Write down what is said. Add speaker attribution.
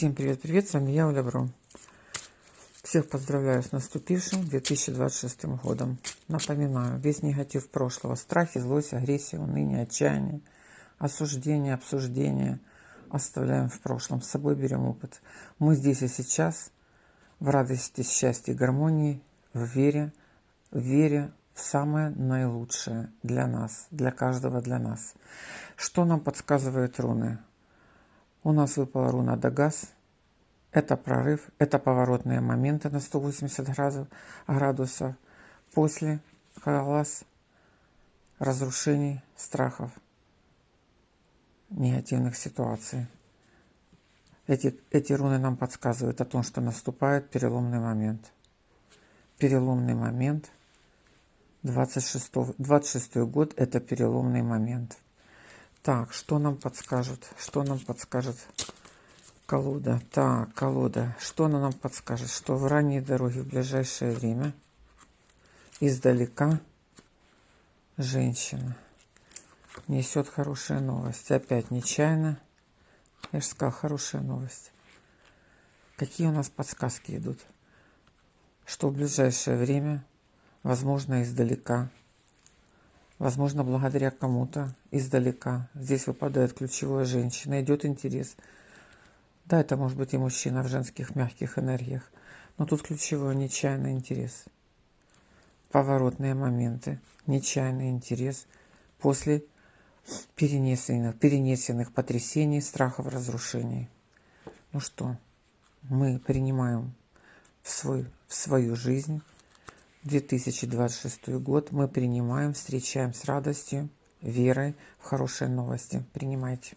Speaker 1: Всем привет-привет, с вами я, Оля Бро. Всех поздравляю с наступившим 2026 годом. Напоминаю, весь негатив прошлого, страхи, злость, агрессия, уныние, отчаяние, осуждение, обсуждение оставляем в прошлом, с собой берем опыт. Мы здесь и сейчас, в радости, счастье, гармонии, в вере в самое наилучшее для нас, для каждого, для нас. Что нам подсказывают руны? У нас выпала руна Дагас. Это прорыв, это поворотные моменты на 180 градусов после хаос, разрушений, страхов, негативных ситуаций. Эти руны нам подсказывают о том, что наступает переломный момент. Переломный момент. 26 год – это переломный момент. Так, что нам подскажет? Что нам подскажет колода? Так, колода. Что она нам подскажет? Что в ранней дороге в ближайшее время издалека женщина несет хорошие новости. Опять нечаянно. Я же сказала, хорошая новость. Какие у нас подсказки идут? Что в ближайшее время, возможно, издалека, возможно, благодаря кому-то издалека. Здесь выпадает ключевая женщина, идет интерес. Да, это может быть и мужчина в женских мягких энергиях, но тут ключевой нечаянный интерес. Поворотные моменты, нечаянный интерес после перенесенных потрясений, страхов, разрушений. Ну что, мы принимаем в свою жизнь 2026 год, мы принимаем, встречаем с радостью, верой в хорошие новости. Принимайте.